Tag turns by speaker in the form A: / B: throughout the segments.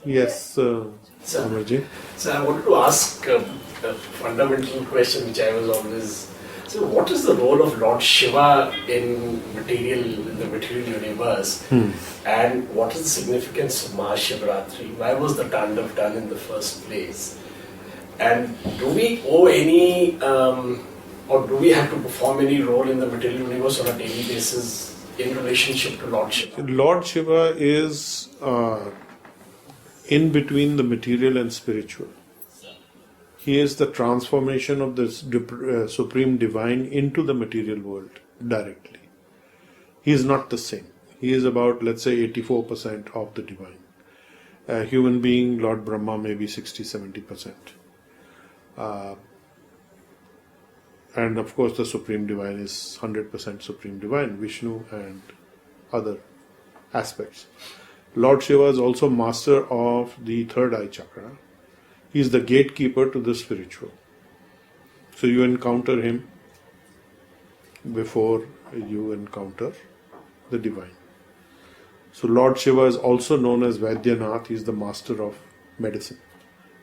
A: Yes,
B: So,
A: Amarji.
B: so I wanted to ask a fundamental question which I was always. So, what is the role of Lord Shiva in the material universe, and what is the significance of Mahashivratri? Why was the Tandav done in the first place? And do we owe any, or do we have to perform any role in the material universe on a daily basis in relationship to Lord Shiva?
A: Lord Shiva is in between the material and spiritual. He is the transformation of the supreme divine into the material world directly. He is not the same. He is about, let's say, 84% of the divine. A human being, Lord Brahma, may be 60-70%. And of course, the supreme divine is 100% supreme divine, Vishnu and other aspects. Lord Shiva is also master of the third eye chakra. He is the gatekeeper to the spiritual. So you encounter him before you encounter the divine. So Lord Shiva is also known as Vaidyanath. He is the master of medicine,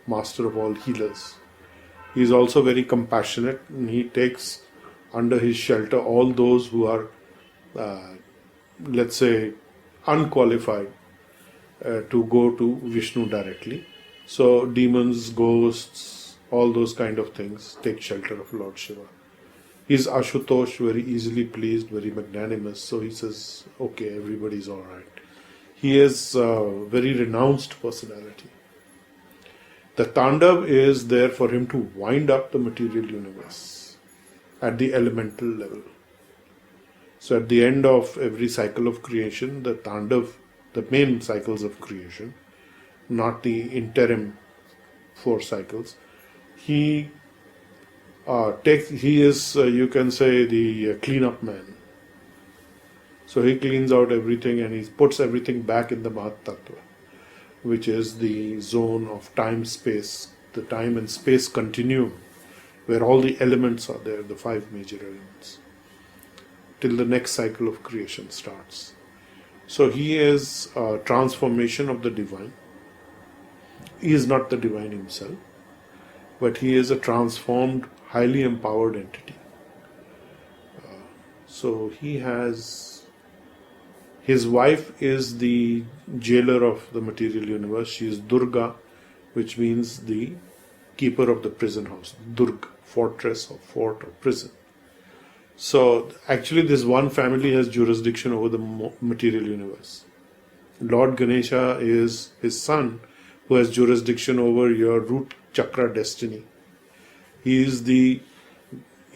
A: master of all healers. He is also very compassionate, and he takes under his shelter all those who are, let's say, unqualified to go to Vishnu directly. So demons, ghosts, all those kind of things take shelter of Lord Shiva. He is Ashutosh, very easily pleased, very magnanimous. So he says, okay, everybody's all right. He is a very renounced personality. The Tandav is there for him to wind up the material universe at the elemental level. So at the end of every cycle of creation, the Tandav, the main cycles of creation, not the interim 4 cycles, he is, you can say, the cleanup man. So he cleans out everything and he puts everything back in the Mahat Tattva, which is the zone of time-space, the time and space continuum, where all the elements are there, the 5 major elements, till the next cycle of creation starts. So he is a transformation of the divine. He is not the divine himself, but he is a transformed, highly empowered entity. So he has... His wife is the jailer of the material universe. She is Durga, which means the keeper of the prison house. Durg, fortress or fort or prison. So actually this one family has jurisdiction over the material universe. Lord Ganesha is his son, who has jurisdiction over your root chakra destiny. He is the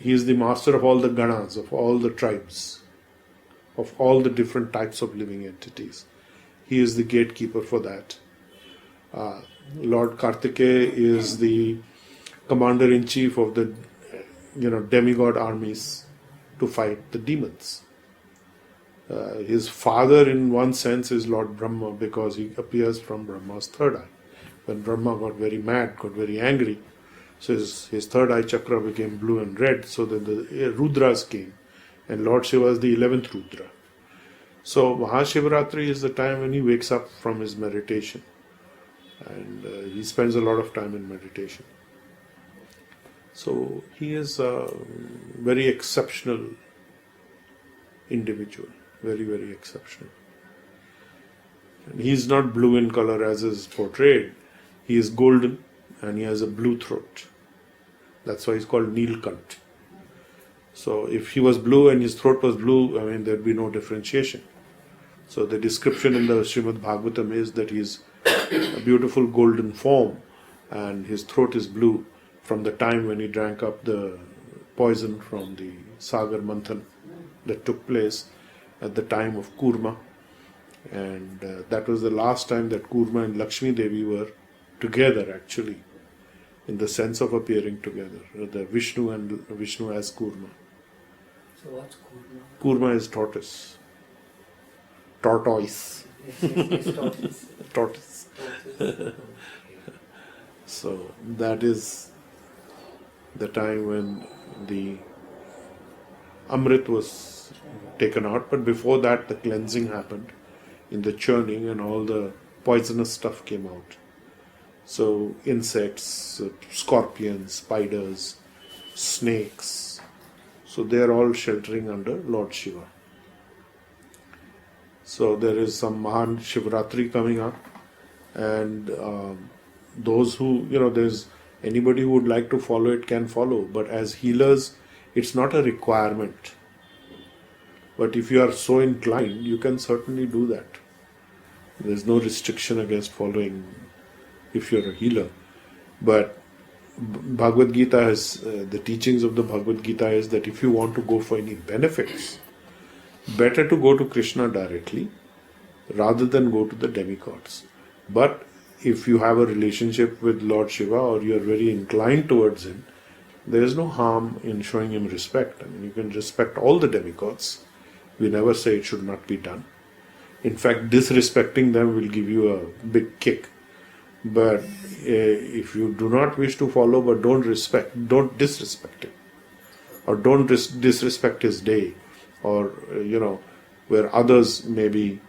A: master of all the ganas, of all the tribes, of all the different types of living entities. He is the gatekeeper for that. Lord Kartikeya is the commander-in-chief of the demigod armies to fight the demons. His father, in one sense, is Lord Brahma, because he appears from Brahma's third eye. When Brahma got very mad, got very angry, so his third eye chakra became blue and red, so then the Rudras came, and Lord Shiva is the 11th Rudra. So Mahashivratri is the time when he wakes up from his meditation, and he spends a lot of time in meditation. So he is a very exceptional individual, very, very exceptional. And he is not blue in color as is portrayed. He is golden and he has a blue throat. That's why he's called Neelkant. So if he was blue and his throat was blue, there'd be no differentiation. So the description in the Srimad Bhagavatam is that he's a beautiful golden form and his throat is blue from the time when he drank up the poison from the Sagar Manthan that took place at the time of Kurma. And that was the last time that Kurma and Lakshmi Devi were together, actually, in the sense of appearing together. The Vishnu and Vishnu as Kurma.
C: So what's Kurma?
A: Kurma is tortoise. Tortoise.
C: Tortoise.
A: Tortoise. So that is the time when the Amrit was taken out. But before that, the cleansing happened in the churning, and all the poisonous stuff came out. So insects, scorpions, spiders, snakes. So they are all sheltering under Lord Shiva. So there is some Mahashivratri coming up, and those who, there's anybody who would like to follow it can follow, but as healers, it's not a requirement. But if you are so inclined, you can certainly do that. There's no restriction against following if you're a healer. But Bhagavad Gita is, the teachings of the Bhagavad Gita is that if you want to go for any benefits, better to go to Krishna directly rather than go to the demigods. But if you have a relationship with Lord Shiva or you're very inclined towards him, there is no harm in showing him respect. I mean, you can respect all the demigods. We never say it should not be done. In fact, disrespecting them will give you a big kick. But if you do not wish to follow but don't disrespect him. Or don't disrespect his day. Or, where others may be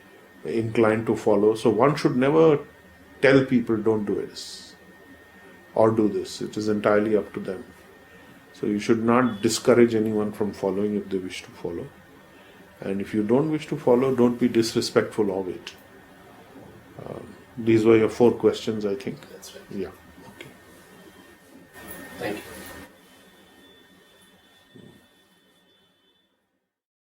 A: inclined to follow. So one should never tell people don't do this or do this. It is entirely up to them. So you should not discourage anyone from following if they wish to follow. And if you don't wish to follow, don't be disrespectful of it. These were your 4 questions, I think.
B: That's right.
A: Yeah. Okay.
B: Thank you.